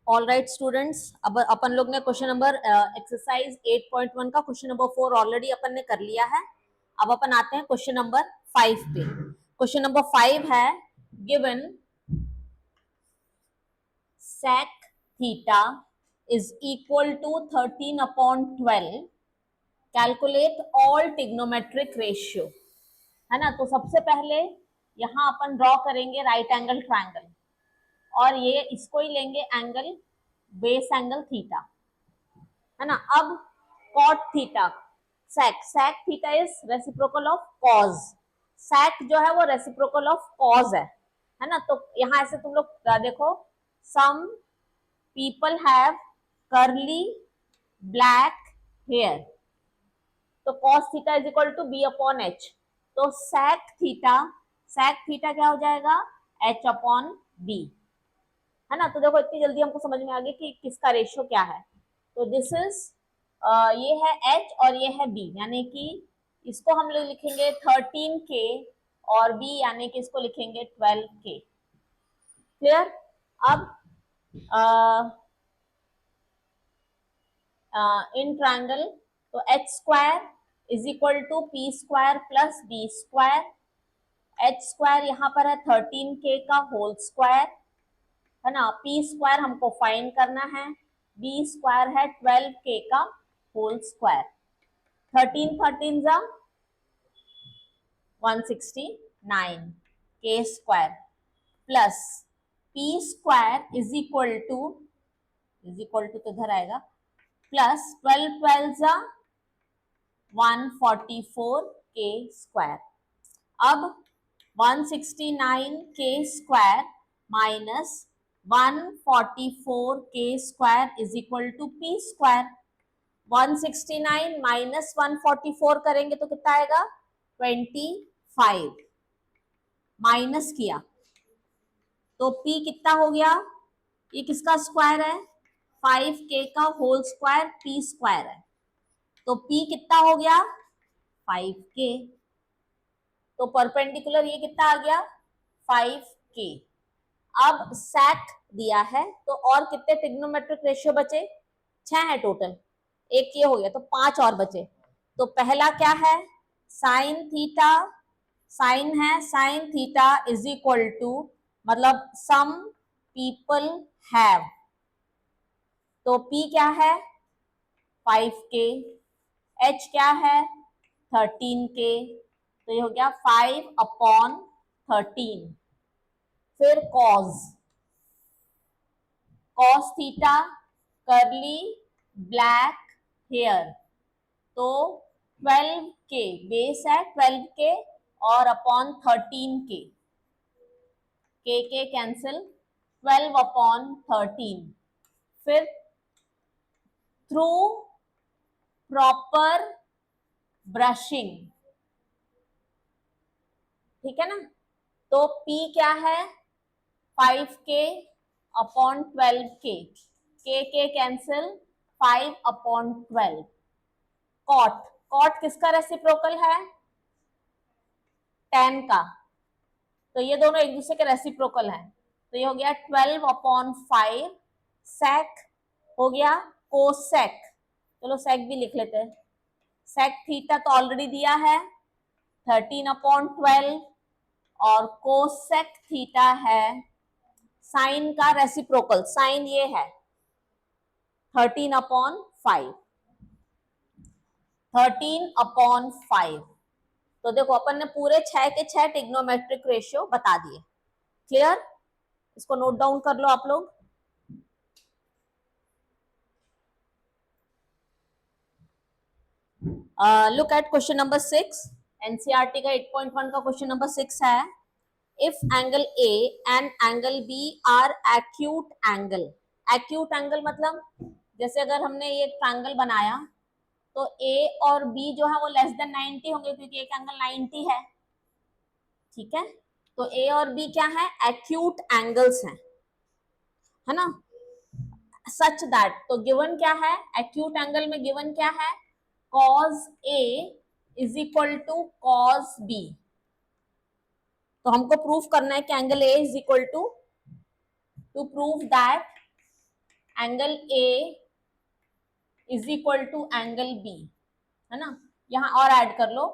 All right students, अब अपन लोग ने क्वेश्चन नंबर एक्सरसाइज 8.1 का क्वेश्चन नंबर 4 ऑलरेडी अपन ने कर लिया है। अब अपन आते हैं क्वेश्चन नंबर 5 पे। क्वेश्चन नंबर 5 है given sec theta is equal to 13/12, calculate all trigonometric ratio. है ना, तो सबसे पहले यहां अपन ड्रॉ करेंगे राइट एंगल ट्रायंगल और ये इसको ही लेंगे एंगल, बेस एंगल थीटा। है ना, अब cot theta, sec theta is reciprocal of cos. Sec जो है वो रेसिप्रोकल ऑफ कॉज है ना। तो यहां ऐसे तुम लोग देखो, some people have curly black hair, तो cos theta is equal to B upon H. तो सेक थीटा क्या हो जाएगा, एच अपॉन बी। है ना, तो देखो इतनी जल्दी हमको समझ में आ गया कि किसका रेशियो क्या है। तो दिस इज ये है एच और ये है बी, यानी कि इसको हम लोग लिखेंगे 13K और बी यानी कि इसको लिखेंगे 12K। क्लियर। अब इन ट्रायंगल, तो H square is equal to P square plus B square. H square यहाँ पर है 13K का होल स्क्वायर, है ना। पी स्क्वायर हमको फाइंड करना है, बी स्क्वायर है 12K का होल स्क्वायर। 13 13 जा 169 K square plus P square is equal to तो इधर आएगा, प्लस 12 12 जा 144 K स्क्वायर। अब 169K square minus 144K square is equal to P square. 169 minus 144 करेंगे तो कितना आएगा, 25। माइनस किया तो P कितना हो गया, ये किसका स्क्वायर है, 5K का होल स्क्वायर P स्क्वायर है। तो P कितना हो गया, 5K। तो परपेंडिकुलर ये कितना आ गया, 5K। अब सेक दिया है तो और कितने ट्रिग्नोमेट्रिक रेशियो बचे, 6 है टोटल, एक ये हो गया तो 5 और बचे। तो पहला क्या है, साइन थीटा, साइन है sine theta is equal to, मतलब सम पीपल हैव, तो P क्या है 5K, H क्या है 13K, तो ये हो गया 5/13। फिर cos theta, curly black hair, तो 12K बेस है 12K और अपॉन 13K, के कैंसिल, 12/13। फिर थ्रू प्रॉपर ब्रशिंग, ठीक है ना। तो P क्या है 5K अपॉन 12K, के कैंसिल, 5/12। कॉट किसका रेसिप्रोकल है, 10 का, तो ये दोनों एक दूसरे के रेसिप्रोकल हैं। तो ये हो गया 12/5। सेक हो गया कोसेक, चलो सेक भी लिख लेते हैं। सेक थीटा तो ऑलरेडी दिया है 13/12 और कोसेक थीटा है साइन का रेसिप्रोकल, साइन ये है 13/5। 13/5। तो देखो अपन ने पूरे 6 के 6 ट्रिग्नोमेट्रिक रेशियो बता दिए। क्लियर, इसको नोट डाउन कर लो आप लोग। Look at question number 6, NCERT का 8.1 का क्वेश्चन नंबर 6 है, if angle A and angle B are acute angle. Acute angle मतलब जैसे अगर हमने ये ट्रायंगल बनाया तो ए और बी जो है वो लेस देन 90 होंगे क्योंकि एक एंगल 90 है, ठीक है। तो ए और बी क्या है, एक्यूट एंगल्स हैं, है ना। सच दैट, तो गिवन क्या है, एक्यूट एंगल में गिवन क्या है, cos A is equal to cos B। तो हमको प्रूफ करना है कि angle A is equal to prove that angle A is equal to angle B, है ना, यहाँ और ऐड कर लो,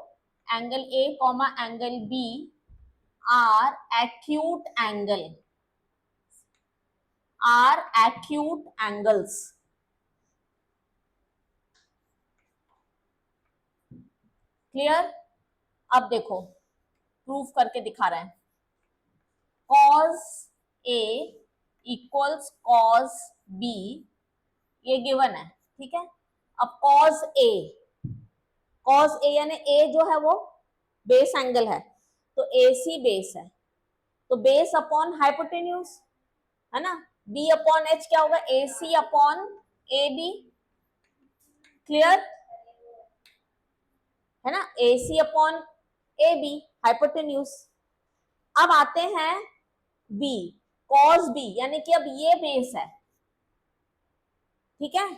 angle A comma angle B are acute angle, are acute angles. Clear? अब देखो प्रूफ करके दिखा रहे हैं, cos A equals cos B, ये गिवन है, ठीक है। अब cos A यानी A जो है वो बेस एंगल है, तो AC बेस है, तो बेस अपॉन हाइपोटेन्यूज, है ना, B अपॉन H क्या होगा, AC अपॉन AB। क्लियर है ना, AC अपॉन AB हाइपोटेन्यूज। अब आते हैं B, cos B यानी कि अब ये बेस है, ठीक है,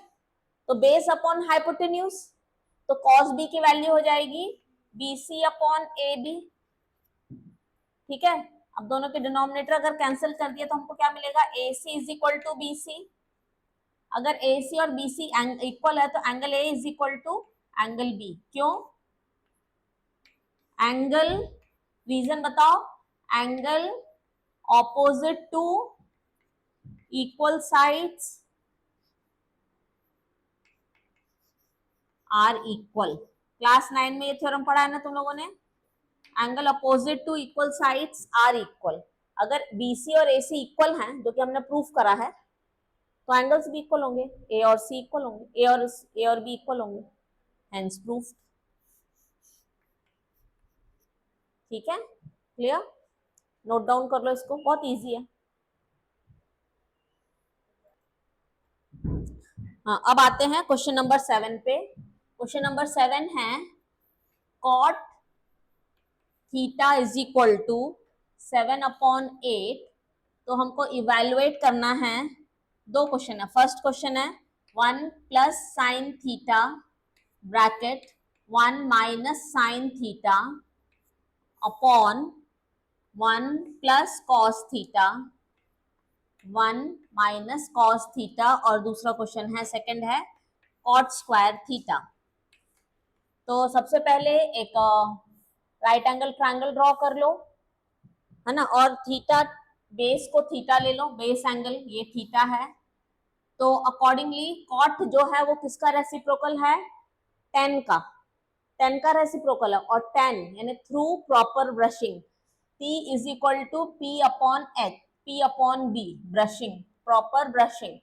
तो बेस अपॉन हाइपोटेन्यूज, तो cos B की वैल्यू हो जाएगी BC अपॉन AB, ठीक है। अब दोनों के डिनोमिनेटर अगर कैंसिल कर दिया तो हमको क्या मिलेगा, AC is equal to BC। अगर AC और BC इक्वल है तो angle A is equal to angle B। क्यों? एंगल, रीजन बताओ, angle opposite to equal sides are equal. Class 9 में ये थ्योरम पढ़ा है ना तुम लोगों ने, angle opposite to equal sides are equal. अगर BC और AC इक्वल हैं, जो कि हमने प्रूफ करा है, तो एंगल्स भी इक्वल होंगे, A और C इक्वल होंगे, A और B इक्वल होंगे, हेंस प्रूफ। ठीक है, क्लियर? नोट डाउन कर लो इसको, बहुत इजी है। हाँ, अब आते हैं क्वेश्चन नंबर 7 पे। क्वेश्चन नंबर 7 है cot theta is equal to 7/8। तो हमको इवेलुएट करना है, दो क्वेश्चन है। फर्स्ट क्वेश्चन है 1 plus sine theta bracket 1 minus sine theta upon 1 plus cos theta 1 minus cos theta, और दूसरा क्वेश्चन है सेकंड है कॉट स्क्वायर थीटा। तो सबसे पहले एक राइट एंगल ट्रायंगल ड्रॉ कर लो, है ना, और थीटा, बेस को थीटा ले लो, बेस एंगल ये थीटा है, तो अकॉर्डिंगली कॉट जो है वो किसका रेसिप्रोकल है, 10 का, 10 का रेसिप्रोकल है, और 10 यानी through proper brushing T is equal to P upon H, P upon B, brushing, proper brushing,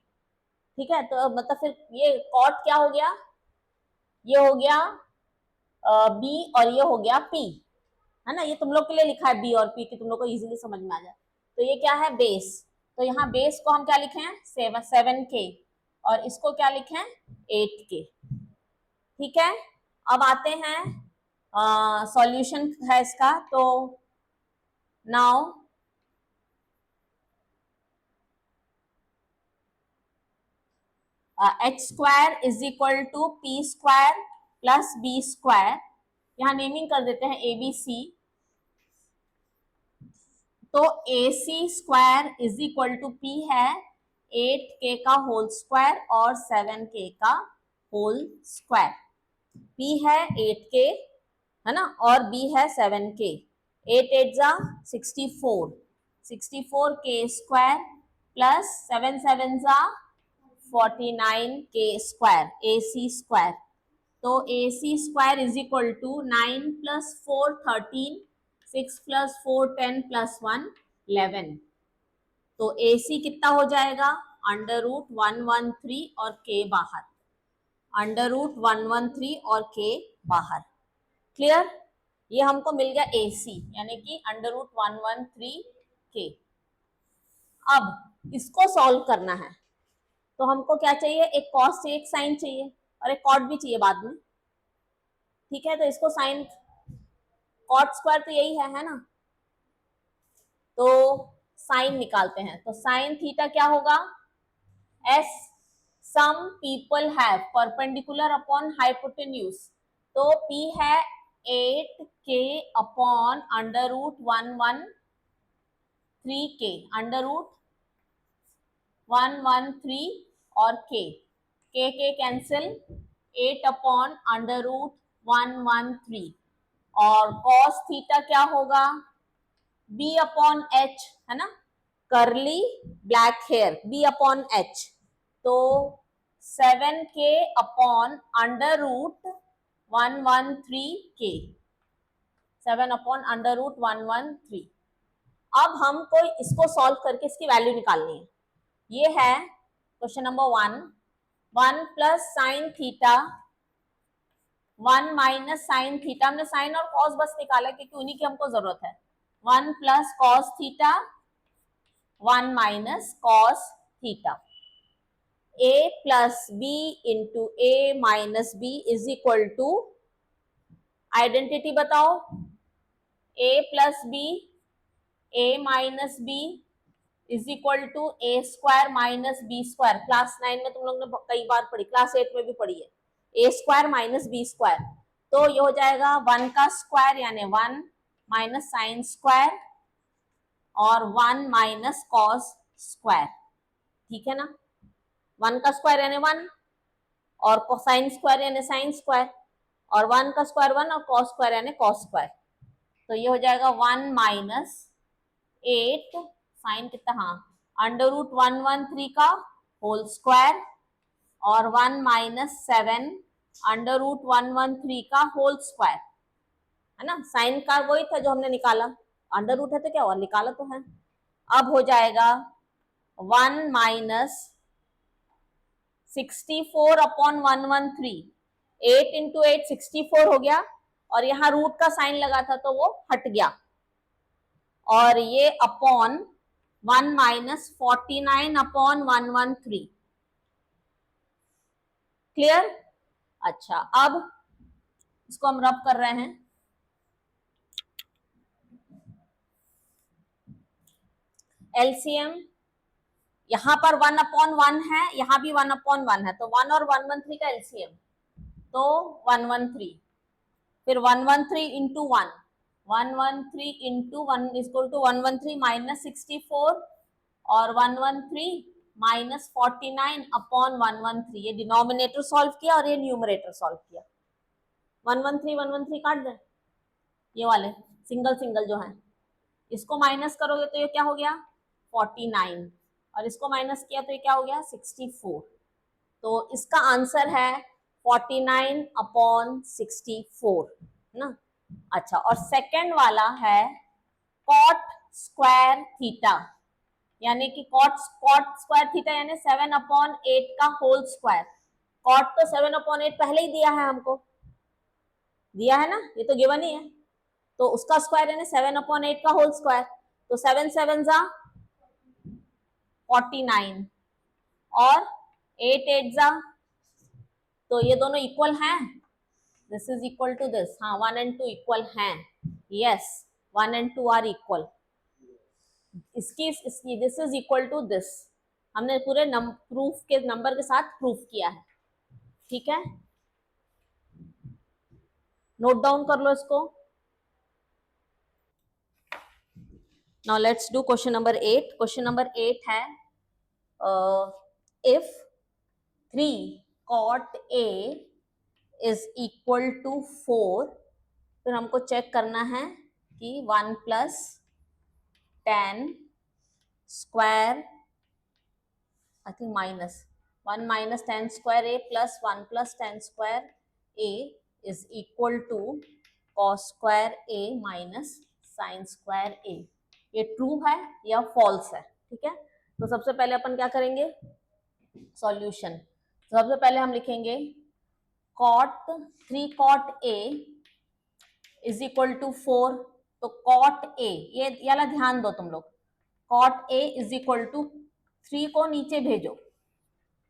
ठीक है। तो मतलब फिर ये कॉट क्या हो गया, ये हो गया B और ये हो गया P, है ना, ये तुम लोग के लिए लिखा है B और P कि तुम लोग को इजीली समझ में आ जाए। तो ये क्या है, बेस, तो यहाँ बेस को हम क्या लिखे हैं, 7K, और इसको क्या लिखे हैं, 8K, ठीक है। अब आते हैं सॉल्यूशन है इसका, तो now H square is equal to P square plus B square, यहाँ नेमिंग कर देते हैं ABC। तो AC square is equal to P है 8K का होल स्क्वायर और 7K का होल स्क्वायर। P है 8K, है ना, और B है 7K। 8 8 जा 64, 64K स्क्वायर प्लस 7 7 जा 49K स्क्वायर, AC स्क्वायर। तो AC square is equal to 9 plus 4 13, 6 plus 4 10 plus 1 11। तो AC कितना हो जाएगा, अंडर रूट 113 और K बाहर, अंडर रूट 113 और K बाहर। क्लियर? ये हमको मिल गया AC यानी कि अंडर रूट 113K। अब इसको सॉल्व करना है, तो हमको क्या चाहिए, एक कॉस चाहिए, एक साइन चाहिए, और एक कॉट भी चाहिए बाद में, ठीक है। तो इसको साइन कॉट स्क्वायर तो यही है ना, तो साइन निकालते हैं। तो साइन थीटा क्या होगा, as some people have perpendicular upon hypotenuse, तो P है 8K upon under root 113K, under root 113 और के कैंसिल, 8/√113 और cos थीटा क्या होगा, b/h, है ना, करली ब्लैक हेयर, b/h, तो 7k/√113k, 7/√113। अब हमको इसको सॉल्व करके इसकी वैल्यू निकालनी है। ये है question number 1 plus sine theta 1 minus sine theta, हमने साइन और कॉस बस निकाला क्योंकि उन्हीं की हमको जरूरत है। 1 plus cos theta 1 minus cos theta, a plus b into a minus b is equal to, identity बताओ, a plus b, a minus b is equal to a square minus b square. Class 9 में तुम लोग ने कई बार पढ़ी, class 8 में भी पढ़ी है, a square minus b square. तो ये हो जाएगा 1 का स्क्वायर यानी 1 माइनस साइन स्क्वायर और 1 माइनस कॉस स्क्वायर, ठीक है ना। 1 का स्क्वायर यानी 1 और साइन स्क्वायर यानी साइन स्क्वायर, और 1 का स्क्वायर 1 और कॉस स्क्वायर यानी कॉस स्क्वायर। तो ये हो जाएगा 1 माइनस 8 साइन कितना, हाँ, √113 का होल स्क्वायर और 1 माइनस 7 √113 का होल स्क्वायर, है ना। साइन का वही था जो हमने निकाला, अंडर रूट है तो क्या हुआ, निकाला तो है। अब हो जाएगा 1 माइनस 64/113, 8 इंटू 8 64 हो गया, और यहाँ रूट का साइन लगा था तो वो हट गया, और ये अपॉन 1 माइनस 49/113, क्लियर। अच्छा, अब इसको हम रब कर रहे हैं, एलसीएम यहां पर 1/1 है, यहां भी 1/1 है, तो 1 और 113 का एलसीएम तो 113, फिर 113 into 1, 113 into 1 equal to 113 minus 64 और 113 माइनस 49/113, ये डिनोमिनेटर सॉल्व किया और ये न्यूमरेटर सॉल्व किया। 113 काट दे, ये वाले सिंगल सिंगल जो है, इसको माइनस करोगे तो ये क्या हो गया 49, और इसको माइनस किया तो ये क्या हो गया 64। तो इसका आंसर है 49/64, है ना। अच्छा, और सेकंड वाला है कॉट स्क्वायर थीटा, यानी कि कॉट स्क्वायर थीटा यानी 7/8 का होल स्क्वायर। कॉट तो 7/8 पहले ही दिया है हमको, दिया है ना, ये तो गिवन ही है, तो उसका स्क्वायर यानी 7/8 का होल स्क्वायर, तो 7 7 जा 49 और 8 8 जा, तो ये दोनों इक्वल हैं, this is equal to this, हाँ 1 and 2 इक्वल हैं, यस 1 and 2 आर इक्वल, इसकी this is equal to this, हमने पूरे प्रूफ के नंबर के साथ प्रूफ किया है, ठीक है। नोट डाउन कर लो इसको। Now let's do question number 8। Question number 8 है if 3 cot A is equal to 4, फिर हमको चेक करना है कि 1 plus 10 square, I think minus 1 minus 10 square A plus 1 plus 10 square A is equal to cos square A minus sine square A। ये true है या false है, ठीक है। तो सबसे पहले अपन क्या करेंगे, सॉल्यूशन। सबसे पहले हम लिखेंगे cot 3 cot A is equal to 4, तो cot A, ये वाला ध्यान दो तुम लोग, cot A is equal to 3 को नीचे भेजो,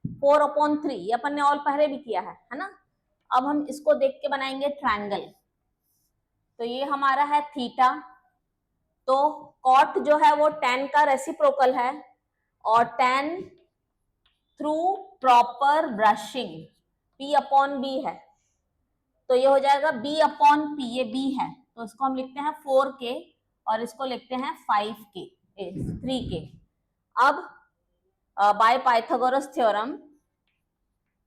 4/3, ये अपन ने और पहले भी किया है ना। अब हम इसको देख के बनाएंगे ट्रायंगल, तो ये हमारा है थीटा, तो cot जो है वो tan का रेसिप्रोकल है, और tan through proper brushing P/B है, तो ये हो जाएगा B/P, ये B है, तो इसको हम लिखते हैं 4K और इसको लिखते हैं 5K 3K। अब by Pythagoras theorem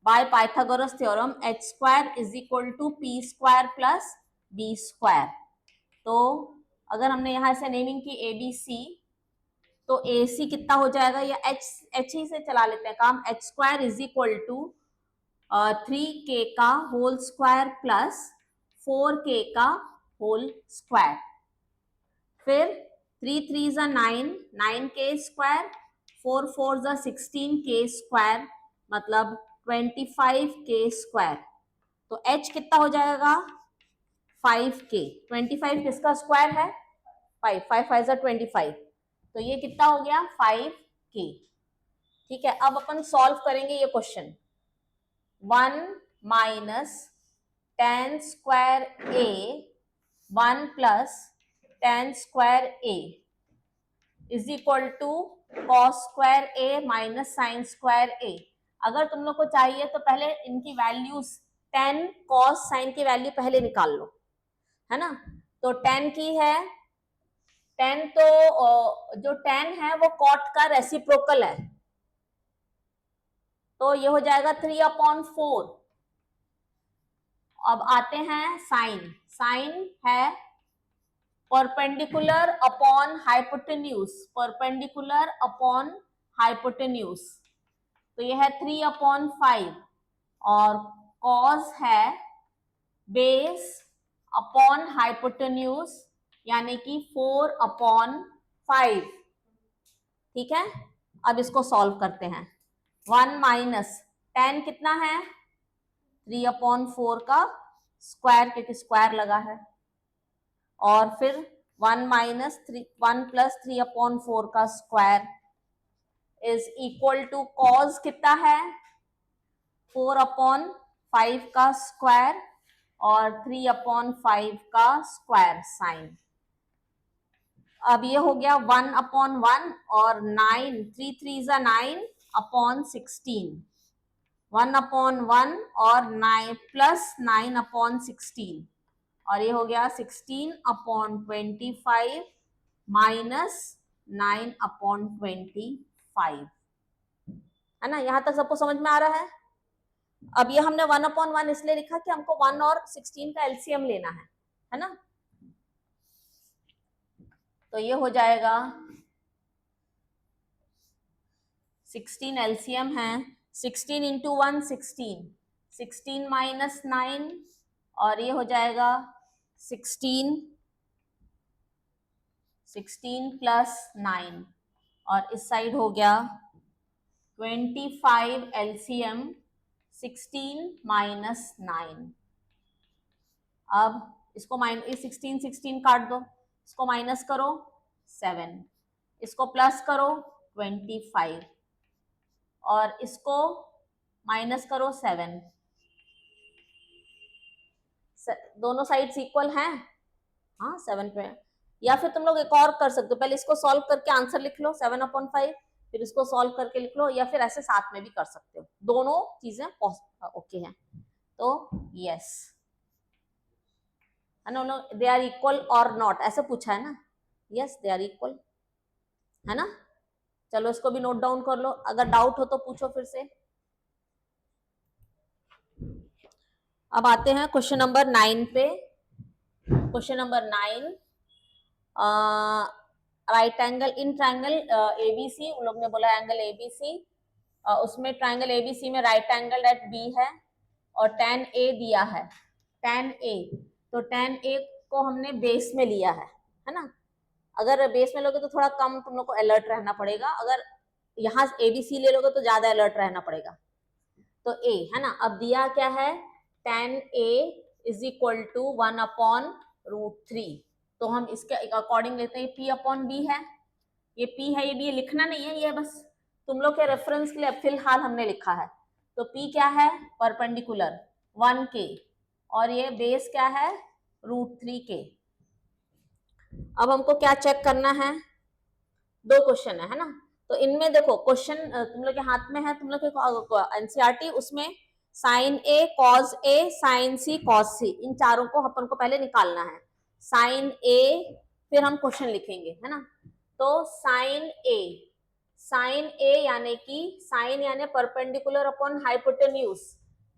by Pythagoras theorem h square is equal to P square plus B square. तो अगर हमने यहाँ से नेमिंग की ए बी सी, तो ए सी कितना हो जाएगा, या एच ही से चला लेते हैं काम, H square is equal to 3k का होल स्क्वायर प्लस 4k का होल स्क्वायर। फिर 3 3 जा 9, 9k स्क्वायर, 4 4 जा 16k स्क्वायर, मतलब 25k स्क्वायर। तो h कितना हो जाएगा 5k। 25 किसका स्क्वायर है 5, 5 5 जा 25, तो ये कितना हो गया 5k। ठीक है, अब अपन सॉल्व करेंगे ये question. 1 minus 10 square a 1 plus 10 square a is equal to cos square a minus sine square a। अगर तुम लोग को चाहिए तो पहले इनकी वैल्यूज 10 कॉस साइन की वैल्यू पहले निकाल लो, है ना। तो 10 की है 10, तो जो 10 है वो कॉट का रेसिप्रोकल है, तो ये हो जाएगा 3/4। अब आते हैं साइन। साइन है perpendicular upon hypotenuse, perpendicular upon hypotenuse, तो ये है 3/5। और कॉस है बेस अपॉन हाइपोटेन्यूज, यानी कि 4/5। ठीक है, अब इसको सॉल्व करते हैं। 1 माइनस 10 कितना है 3/4 का स्क्वायर, क्योंकि स्क्वायर लगा है, और फिर 1 माइनस 1 प्लस 3/4 का square is equal to cos कितना है 4/5 का स्क्वायर और 3/5 का स्क्वायर साइन। अब ये हो गया 1/1 और 9, 3 3 जा 9/16, 1/1 और 9 प्लस 9/16, और ये हो गया 16/25 माइनस 9/25, है ना। यहां तक सबको समझ में आ रहा है। अब ये हमने 1/1 इसलिए लिखा कि हमको 1 और 16 का एलसीएम लेना है ना। तो ये हो जाएगा 16 एलसीएम है, 16 इंटू 1 16, 16 माइनस 9, और ये हो जाएगा 16 प्लस 9, और इस साइड हो गया 25 एलसीएम 16 माइनस 9। अब इसको माइनस 16 काट दो, इसको माइनस करो 7, इसको प्लस करो 25, और इसको माइनस करो 7। दोनों साइड्स इक्वल हैं, हाँ 7 पे। या फिर तुम लोग एक और कर सकते हो, पहले इसको सॉल्व करके आंसर लिख लो 7/5, फिर इसको सॉल्व करके लिख लो, या फिर ऐसे साथ में भी कर सकते हो, दोनों चीजें ओके हैं। तो यस, दे आर इक्वल और नॉट ऐसे पूछा है ना, यस दे आर इक्वल, है ना। चलो इसको भी नोट डाउन कर लो, अगर डाउट हो तो पूछो फिर से। अब आते हैं क्वेश्चन नंबर 9 पे। Question number 9, right angle in triangle ABC, उन लोग ने बोला एंगल एबीसी, उसमें ट्रायंगल एबीसी में राइट एंगल एट बी है और tan A दिया है, tan A। तो tan A को हमने बेस में लिया है ना। अगर बेस में लोगे तो थोड़ा कम तुम लोग को अलर्ट रहना पड़ेगा, अगर यहाँ ABC ले लोगे तो ज्यादा अलर्ट रहना पड़ेगा। तो A है ना, अब दिया क्या है tan A is equal to 1/√3, तो हम इसके अकॉर्डिंग लेते हैं P/B है, ये P है, ये भी लिखना नहीं है, ये बस तुम लोग के रेफरेंस के लिए फिलहाल हमने लिखा है। तो P क्या है परपेंडिकुलर 1k, और ये बेस क्या है √3k। अब हमको क्या चेक करना है, दो क्वेश्चन है ना। तो इनमें देखो क्वेश्चन तुम लोग के हाथ में है, तुम लोग के एनसीईआरटी, उसमें sine A cos A sine C cos C, इन चारों को अपन को पहले निकालना है। साइन A, फिर हम क्वेश्चन लिखेंगे, है ना। तो साइन A यानी कि साइन यानी perpendicular upon hypotenuse,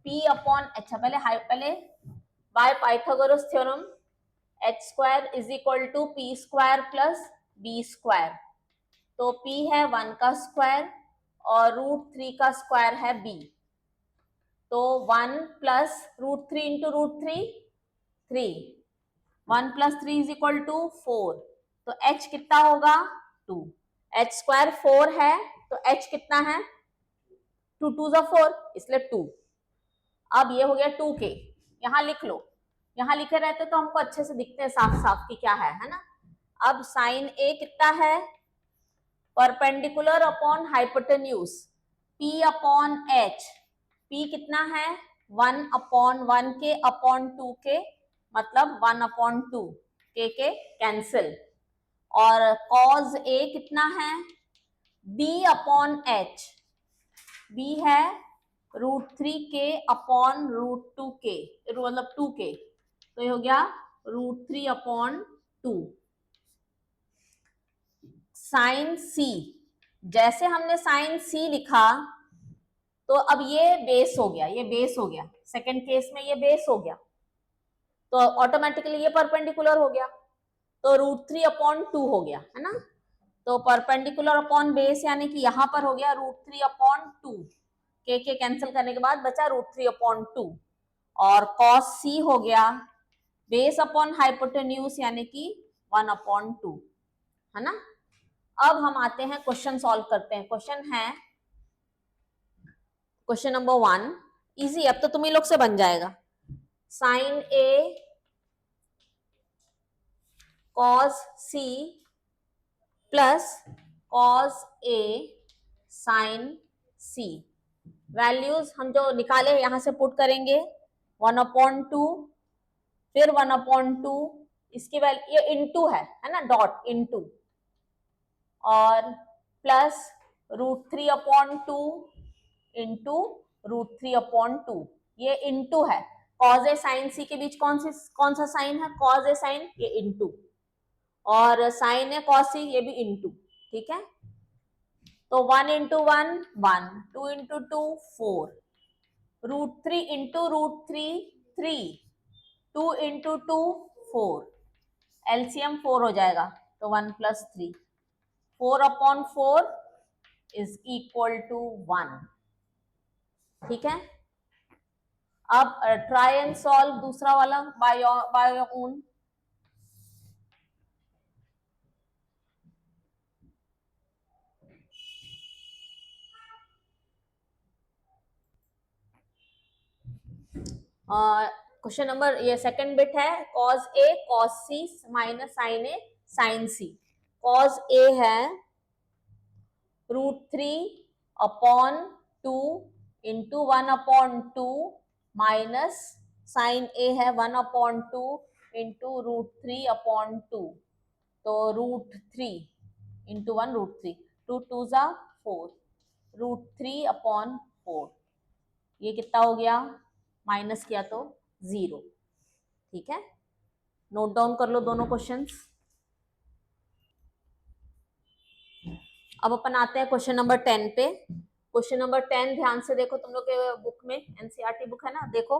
P upon, अच्छा पहले by Pythagoras theorem h square is equal to P square plus B square. तो P है 1 का स्क्वायर और √3 का स्क्वायर है B। तो 1 plus √3 into √3 3, 1 plus 3 is equal to 4। तो h कितना होगा 2। h स्क्वायर 4 है तो h कितना है 2 2 जा 4, इसलिए 2। अब ये हो गया 2k, यहाँ लिख लो, यहाँ लिखे रहते तो हमको अच्छे से दिखते हैं साफ साफ कि क्या है ना। अब साइन a कितना है perpendicular upon hypotenuse p upon h। p कितना है 1 अपॉन 1k अपॉन 2k, मतलब 1 अपॉन 2, k कैंसिल। और cos a कितना है b अपॉन h, b है √3k अपॉन √2k, मतलब 2k, तो ये हो गया √3 अपॉन 2। साइन c, जैसे हमने साइन c लिखा तो अब ये बेस हो गया, ये बेस हो गया, सेकंड केस में ये बेस हो गया तो ऑटोमेटिकली ये परपेंडिकुलर हो गया, तो √3 अपॉन 2 हो गया है ना। तो परपेंडिकुलर अपॉन बेस यानी कि यहाँ पर हो गया √3 अपॉन 2, के कैंसिल करने के बाद बचा √3 अपॉन 2। और cos c हो गया बेस अपॉन हाइपोटेन्यूज यानी कि 1 अपॉन 2, है ना। अब हम आते हैं क्वेश्चन सॉल्व करते हैं। क्वेश्चन है क्वेश्चन नंबर 1, इजी, अब तो तुम ही लोग से बन जाएगा। Sine a cos c plus cos a sin c, values हम जो निकाले यहां से पुट करेंगे 1 अपॉन 2, फिर 1 अपॉन 2, इसकी वैल्यू ये इनटू है ना, डॉट इनटू, और प्लस √3 अपॉन 2 इंटू √3 अपॉन 2, ये इंटू है। कॉज ए साइन सी के बीच कौन सा साइन है, कॉज ए साइन, ये इंटू, और साइन है कॉस सी, ये भी इंटू, ठीक है। तो 1 into 1 1, 2 into 2 4, √3 into √3 3, 2 into 2 4, LCM 4 हो जाएगा तो 1 plus 3, 4 upon 4 is equal to 1, ठीक है। अब ट्राई एंड सॉल्व दूसरा वाला by your own. Question number, ये सेकंड बिट है, cos a cos c minus sin a sin c। cos a है √3 upon 2 into 1 upon 2 minus sin a है 1 upon 2 into √3 upon 2, तो √3 इंटू 1 √3, 2 2 जा 4, √3 upon 4, ये कितना हो गया, माइनस किया तो 0, ठीक है। नोट डाउन कर लो दोनों क्वेश्चंस। अब अपन आते हैं क्वेश्चन नंबर 10 पे। क्वेश्चन नंबर 10 ध्यान से देखो, तुम लोग के बुक में, एनसीईआरटी बुक है ना, देखो,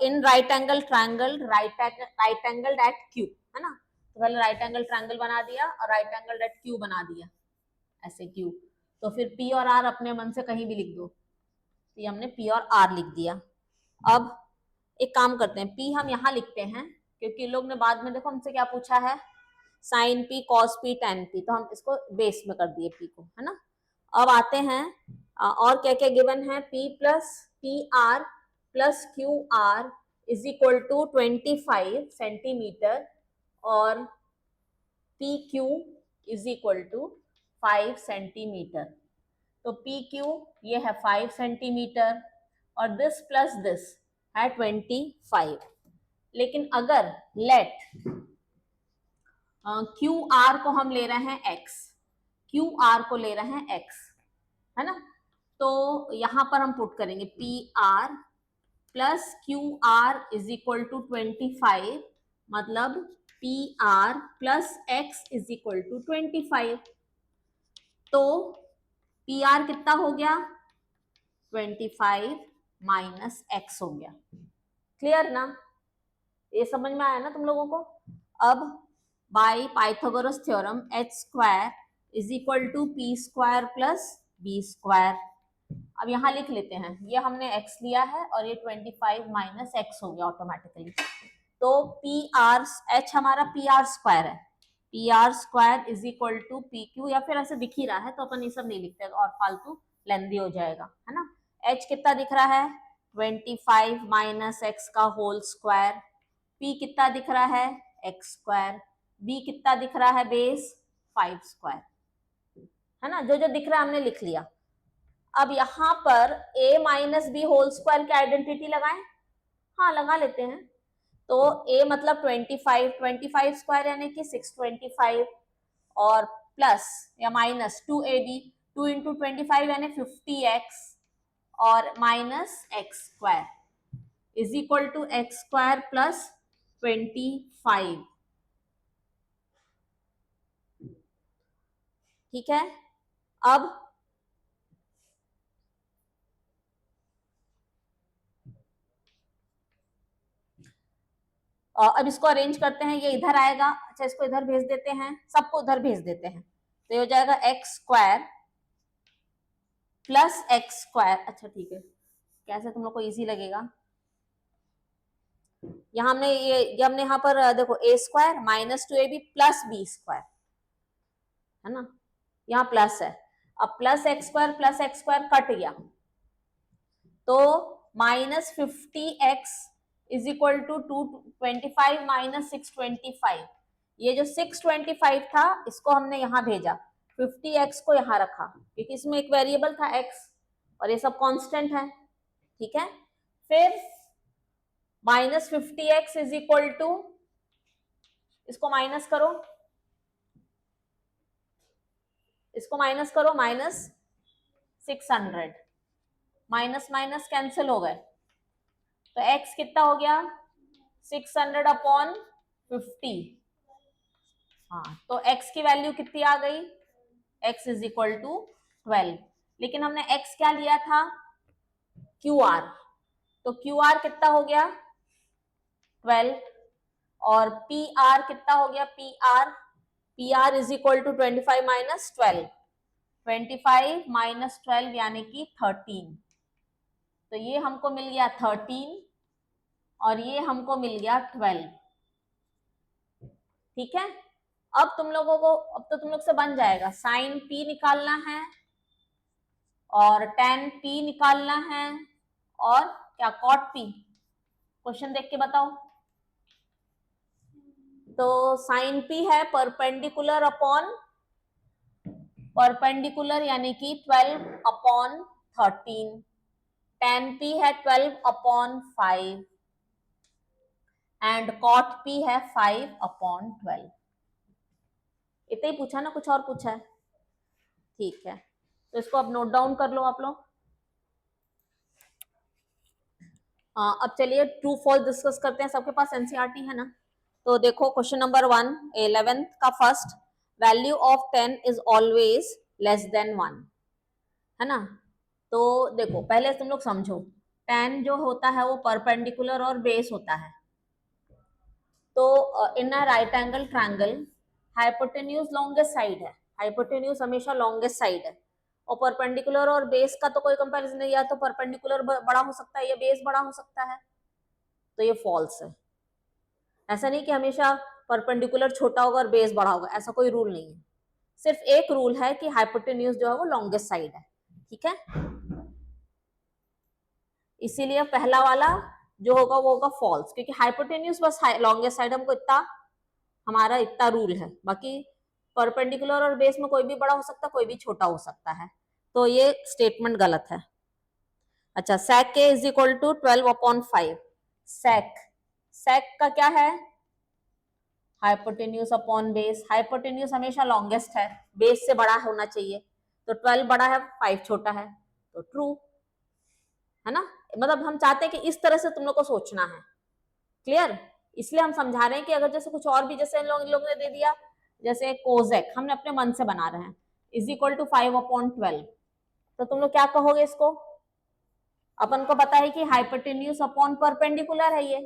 in right angle triangle right angle at Q, है ना। तो पहले राइट एंगल ट्रायंगल बना दिया और राइट एंगल एट क्यू बना दिया, ऐसे क्यू। तो फिर पी और आर अपने मन से कहीं भी लिख दो, ये हमने पी और आर लिख दिया। अब एक काम करते हैं, पी हम यहाँ लिखते हैं क्योंकि लोग ने बाद में देखो हमसे क्या पूछा है, sine P cos P tan P, तो हम इसको बेस में कर दिए पी को, है ना। अब आते हैं और क्या क्या गिवन है, P plus P R plus Q R is equal to 25 centimetre और P Q is equal to 5 centimetre. तो पी क्यू ये है 5 सेंटीमीटर और दिस प्लस दिस है 25। लेकिन अगर लेट क्यू आर को हम ले रहे हैं x, क्यू आर को ले रहे हैं x, है ना, तो यहां पर हम पुट करेंगे P R plus Q R is equal to 25, मतलब P R plus X is equal to 25। तो पी आर कितना हो गया 25 माइनस एक्स हो गया। क्लियर ना, ये समझ में आया ना तुम लोगों को। अब by Pythagoras theorem H square is equal to P square plus B square. अब यहाँ लिख लेते हैं, ये हमने x लिया है और ये 25 माइनस एक्स हो गया ऑटोमेटिकली। तो पी आर एच हमारा पी आर स्क्वायर है, P R square is equal to P Q, या फिर ऐसे दिख ही रहा है तो अपन ये सब नहीं लिखते और फालतू लेंदी हो जाएगा, है ना। h कितना दिख रहा है 25 माइनस एक्स का होल स्क्वायर, p कितना दिख रहा है एक्स स्क्वायर, b कितना दिख रहा है बेस 5 स्क्वायर, है ना। जो जो दिख रहा है हमने लिख लिया। अब यहाँ पर a minus B whole square की आइडेंटिटी लगाएं, हाँ लगा लेते हैं। तो a मतलब 25 स्क्वायर यानी कि 625 और प्लस या माइनस 2ab, 2 इंटू 25 यानी 50x और minus X square is equal to X square plus 25। ठीक है। अब अब इसको अरेंज करते हैं, ये इधर आएगा, अच्छा इसको इधर भेज देते हैं, सबको उधर भेज देते हैं, तो ये हो जाएगा x square plus x square. अच्छा ठीक है, कैसे तुम लोग को इजी लगेगा। यहाँ हमने ये हमने यहाँ पर देखो A square minus 2ab plus B square, है ना, यहाँ प्लस है। अब प्लस एक्स स्क्वायर कट गया, तो minus 50x is equal to 225 minus 625। ये जो 625 था इसको हमने यहाँ भेजा, 50x को यहाँ रखा क्योंकि इसमें एक वेरिएबल था x और ये सब कांस्टेंट है। ठीक है, फिर minus 50x is equal to, इसको माइनस करो, इसको माइनस करो, माइनस 600, माइनस माइनस कैंसिल हो गए, तो x कितना हो गया 600 अपॉन 50। हाँ तो x की वैल्यू कितनी आ गई, x इज इक्वल टू 12। लेकिन हमने x क्या लिया था QR, तो QR कितना हो गया 12 और PR कितना हो गया PR is equal to 25 minus 12, 25 minus 12 यानी कि 13। तो ये हमको मिल गया 13 और ये हमको मिल गया 12। ठीक है, अब तुम लोगों को, अब तो तुम लोग से बन जाएगा, साइन P निकालना है और tan P निकालना है और क्या cot P। क्वेश्चन देख के बताओ। तो साइन P है परपेंडिकुलर अपॉन परपेंडिकुलर यानी कि 12 अपॉन 13, tan P है 12 अपॉन 5 एंड cot P है 5 अपॉन 12। इतना ही पूछा ना, कुछ और पूछा है। ठीक है, तो इसको अब नोट डाउन कर लो आप लोग। अब चलिए ट्रू फॉल्स डिस्कस करते हैं, सबके पास एनसीईआरटी है ना। तो देखो क्वेश्चन नंबर 1 11th का first, value of 10 is always less than 1, है ना। तो देखो पहले तुम लोग समझो, 10 जो होता है वो परपेंडिकुलर और बेस होता है। तो in a right angle triangle hypotenuse longest side है, हाइपोटेन्यूज हमेशा लॉन्गेस्ट साइड है, और परपेंडिकुलर और बेस का तो कोई कंपैरिजन नहीं, या तो परपेंडिकुलर बड़ा हो सकता है या बेस बड़ा हो सकता है, तो ये फॉल्स है। ऐसा नहीं कि हमेशा परपेंडिकुलर छोटा होगा और बेस बड़ा होगा, ऐसा कोई रूल नहीं है। सिर्फ एक रूल है कि हाइपोटेन्यूज जो है वो लॉन्गेस्ट साइड है। ठीक है, इसीलिए पहला वाला जो होगा वो होगा फॉल्स, क्योंकि हाइपोटेन्यूज बस लॉन्गेस्ट साइड, हमको इतना, हमारा इतना रूल है। बाकी परपेंडिकुलर और बेस में कोई भी बड़ा हो सकता है, कोई भी छोटा हो सकता है, तो ये स्टेटमेंट गलत है। अच्छा, sec k is equal to 12 upon 5, sec का क्या है हाइपोटेन्यूज अपॉन बेस, हाइपोटेन्यूज हमेशा लॉन्गेस्ट है, बेस से बड़ा होना चाहिए, तो 12 बड़ा है 5 छोटा है, तो ट्रू है ना। मतलब हम चाहते हैं कि इस तरह से तुम लोग को सोचना है। क्लियर, इसलिए हम समझा रहे हैं कि अगर जैसे कुछ और भी जैसे इन लोग ने दे दिया, जैसे कोजेक हमने अपने मन से बना रहे हैं इज इक्वल टू 5 अपॉन 12, तो तुम लोग क्या कहोगे इसको, अपन को पता है कि हाइपोटेन्यूज अपॉन परपेंडिकुलर है ये,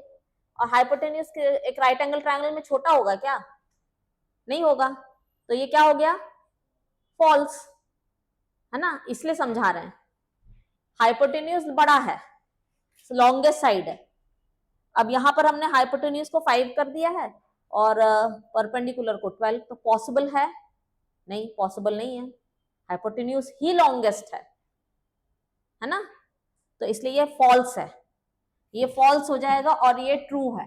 और हाइपोटेन्यूज एक राइट एंगल ट्रायंगल में छोटा होगा क्या? नहीं होगा, तो ये क्या हो गया? फॉल्स, है ना, इसलिए समझा रहे हैं। हाइपोटेन्यूज बड़ा है, लॉन्गेस्ट साइड है। अब यहां पर हमने हाइपोटेन्यूज को 5 कर दिया है और परपेंडिकुलर को 12, तो पॉसिबल है? नहीं, पॉसिबल नहीं है, हाइपोटेन्यूज ही लॉन्गेस्ट है ना, तो इसलिए ये फॉल्स है, ये फॉल्स हो जाएगा और ये ट्रू है।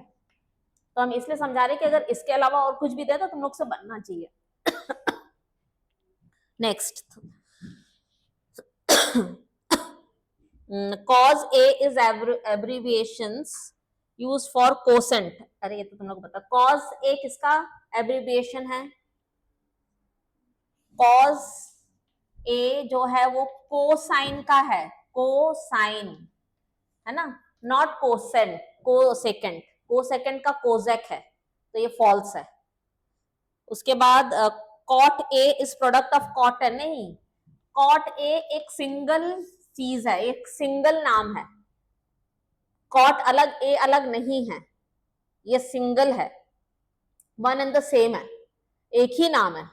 तो हम इसलिए समझा रहे कि अगर इसके अलावा और कुछ भी दे तो तुम लोग से बनना चाहिए। Next, cos A is abbreviations used for cosent। अरे ये तो तुम लोग को पता, cos A किसका एब्रिविएशन है? cos A जो है वो कोसाइन का है, कोसाइन, है ना, नॉट कोसेंट, कोसेकेंड, कोसेकेंड का कोजेक है, तो ये फॉल्स है। उसके बाद cot A is product of cot है, नहीं, कॉट ए एक सिंगल चीज है, एक सिंगल नाम है, कॉट अलग ए अलग नहीं है, ये सिंगल है, वन एंड द सेम है, एक ही नाम है,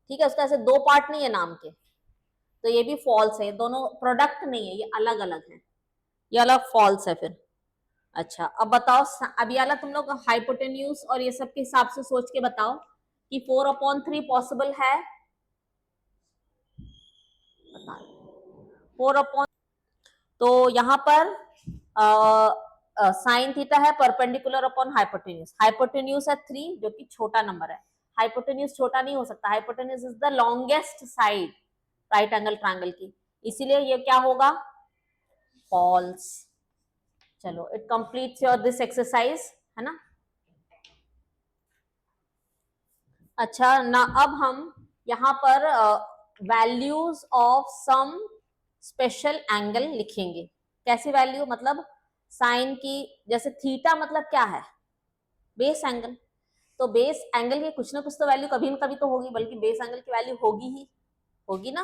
ठीक है, उसका ऐसे दो पार्ट नहीं है नाम के, तो ये भी फॉल्स है, ये दोनों प्रोडक्ट नहीं है, ये अलग अलग है, ये अलग फॉल्स है फिर। अच्छा अब बताओ, अभी वाला तुम लोग हाइपोटेन्यूज और ये सब के हिसाब से सोच के बताओ कि 4/3 पॉसिबल है? बता 4/, तो यहां पर साइन थीटा है परपेंडिकुलर अपॉन हाइपोटेन्यूज, हाइपोटेन्यूज है 3 जो कि छोटा नंबर है, हाइपोटेन्यूज छोटा नहीं हो सकता, hypotenuse is the longest side right angle triangle की, इसीलिए ये क्या होगा? फॉल्स। चलो, it completes your this exercise, है ना। अच्छा ना, अब हम यहाँ पर values of some special angle लिखेंगे। कैसी वैल्यू? मतलब साइन की, जैसे थीटा मतलब क्या है? बेस एंगल, तो बेस एंगल की कुछ ना कुछ तो वैल्यू कभी ना कभी तो होगी, बल्कि बेस एंगल की वैल्यू होगी ही, होगी ना,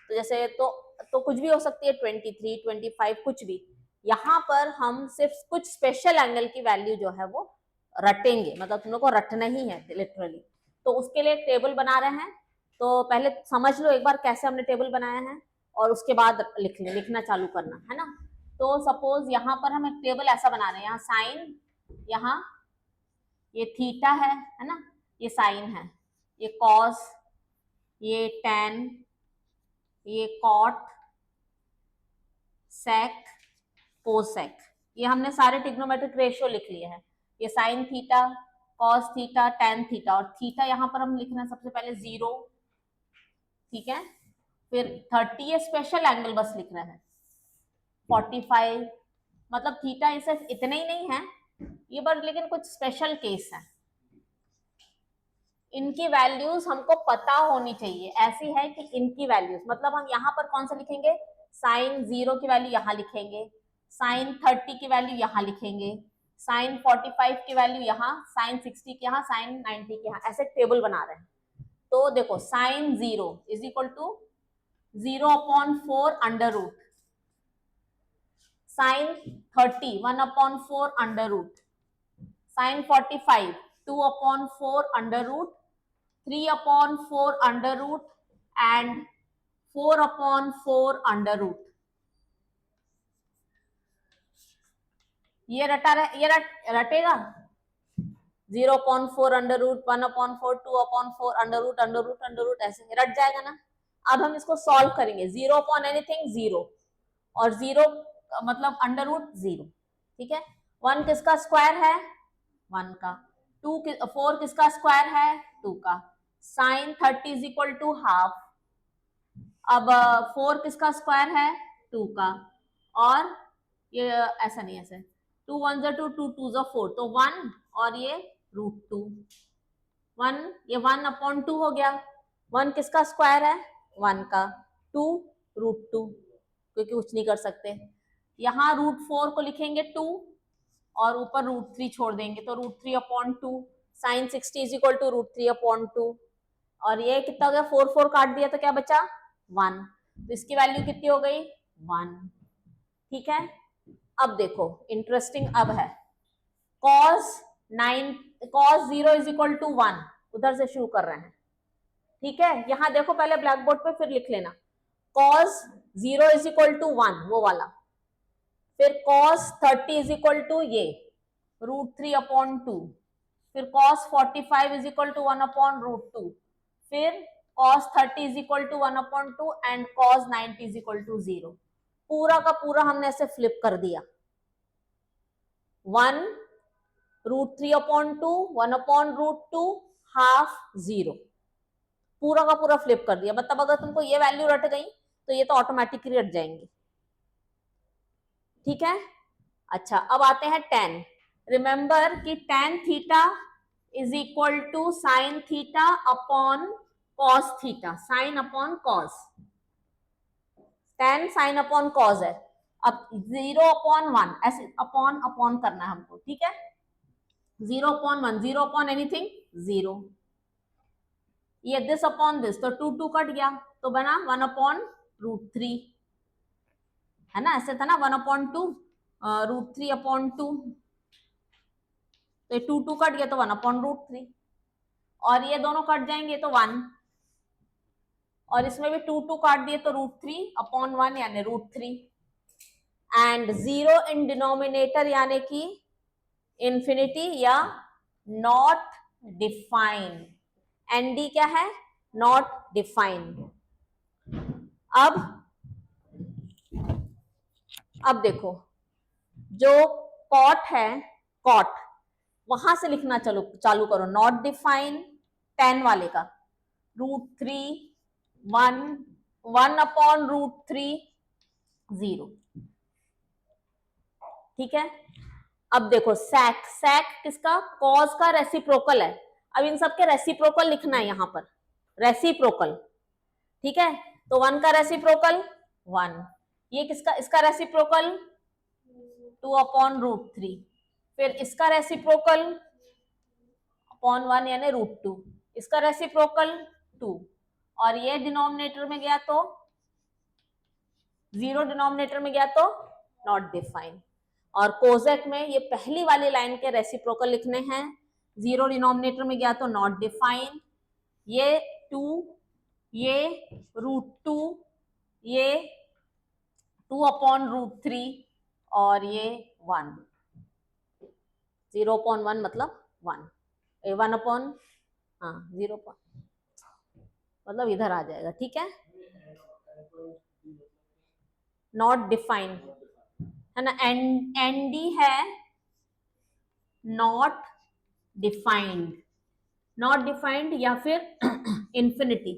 तो जैसे तो कुछ भी हो सकती है, 23, 25, कुछ भी। यहाँ पर हम सिर्फ कुछ स्पेशल एंगल की वैल्यू जो है वो रटेंगे, मतलब तुम लोग को रटना ही है लिटरली। तो उसके लिए एक टेबल बना रहे हैं, तो पहले समझ लो एक बार कैसे हमने टेबल बनाया है, और उसके बाद लिखना चालू करना है ना। तो सपोज यहाँ पर हम एक टेबल ऐसा बना रहे हैं, यहाँ साइन, यहाँ ये थीटा है ना, ये साइन है, ये कॉस, ये टेन, ये कॉट, सेक, कोसेक, ये हमने सारे ट्रिग्नोमेट्रिक रेशियो लिख लिए हैं। ये sine theta, cos theta, tan theta, और थीटा यहाँ पर हम लिखना है सबसे पहले 0, ठीक है, फिर 30, ये स्पेशल एंगल बस लिख रहे हैं, 45, मतलब थीटा ये सिर्फ इतने ही नहीं है ये, बस लेकिन कुछ स्पेशल केस है, इनकी वैल्यूज हमको पता होनी चाहिए। ऐसी है कि इनकी वैल्यूज, मतलब हम यहाँ पर कौन सा लिखेंगे? साइन 0 की वैल्यू यहाँ लिखेंगे, साइन 30 की वैल्यू यहाँ लिखेंगे, साइन 45 की वैल्यू यहाँ, साइन 60 की यहाँ, साइन 90 की यहाँ, ऐसे टेबल बना रहे हैं। तो देखो, sine 0 is equal to 0/4 under root, sine 30 1/4 under root, sine 45 2/4 under root, 3/4 under root and 4/4 under root. ये रटेगा 0/4 under root, 1/4, 2/4 under root, under root, under root, ऐसे रट जाएगा ना। अब हम इसको सॉल्व करेंगे, 0/एनीथिंग 0, और 0 मतलब अंडर रूट 0, ठीक है। 1 किसका स्क्वायर है? 1 का। 4 किसका स्क्वायर है? 2 का। Sine 30 is equal to half. अब 4 किसका स्क्वायर है? 2 का, और ये ऐसा नहीं, ऐसे 2 1 2 2 2 4, तो 1 और ये √2, 1, ये 1/2 हो गया। 1 किसका स्क्वायर है? 1 का। 2 √2, क्योंकि कुछ नहीं कर सकते। यहाँ √4 को लिखेंगे 2 और ऊपर √3 छोड़ देंगे, तो √3/2, साइन 60 इज इक्वल टू √3/2, और ये कितना हो गया? 4 काट दिया तो क्या बचा? 1, तो इसकी वैल्यू कितनी हो गई? 1। ठीक है, अब देखो इंटरेस्टिंग अब है cos 9 cos 0 is equal to 1, उधर से शुरू कर रहे हैं। ठीक है, यहां देखो पहले ब्लैक बोर्ड पे, फिर लिख लेना cos 0 इज इक्वल टू 1 वो वाला, फिर cos 30 इज इक्वल टू ये √3/2, फिर cos 45 इज इक्वल टू 1/√2, फिर cos 30 is equal to 1/2 and cos 90 is equal to 0। पूरा का पूरा हमने ऐसे फ्लिप कर दिया, 1 √3/2, 1/√2, हाफ 0, पूरा का पूरा फ्लिप कर दिया। मतलब अगर तुमको ये वैल्यू रट गई तो ये तो ऑटोमेटिकली रट जाएंगे। ठीक है, अच्छा अब आते हैं tan। रिमेंबर कि tan theta is equal to sine theta upon cos theta, sine upon cos, tan sine upon cos है। अब 0/1 ऐसे अपॉन अपॉन करना है हमको। ठीक है, 0/1, 0 अपॉन एनीथिंग 0, ये दिस अपॉन दिस तो 2 कट गया तो बना 1/√3, है ना, ऐसे था ना 1/2 √3/2, तो 2 कट गया तो 1/√3, और ये दोनों कट जाएंगे तो 1, और इसमें भी 2 काट दिए तो √3/1 यानी √3, एंड 0 इन डिनोमिनेटर यानी कि इंफिनिटी या नॉट डिफाइंड। एनडी क्या है, नॉट डिफाइंड। अब देखो जो कॉट है, कॉट वहां से लिखना चालू करो, नॉट डिफाइन tan वाले का √3 1 1/√3 0। ठीक है, अब देखो sec, sec किसका, cos का रेसिप्रोकल है। अब इन सबके रेसिप्रोकल लिखना है यहां पर, रेसिप्रोकल। ठीक है, तो 1 का रेसिप्रोकल 1, ये किसका, इसका रेसिप्रोकल 2/√3, फिर इसका रेसिप्रोकल अपॉन 1 यानी √2, इसका रेसिप्रोकल 2, और ये डिनोमिनेटर में गया तो 0 डिनोमिनेटर में गया तो नॉट डिफाइन। और कोजेक में ये पहली वाली लाइन के रेसिप्रोकल लिखने हैं, 0 डिनोमिनेटर में गया तो नॉट डिफाइन, ये 2, ये √2, ये 2/√3, और ये 1, 0/1 मतलब 1, 1 हाँ 0 मतलब इधर आ जाएगा। ठीक है, नॉट डिफाइंड है ना, एनडी है नॉट डिफाइंड, नॉट डिफाइंड या फिर इंफिनिटी।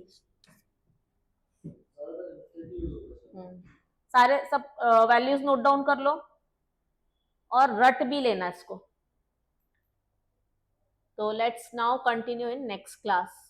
सारे सब वैल्यूज नोट डाउन कर लो और रट भी लेना इसको। तो let's now continue in next class.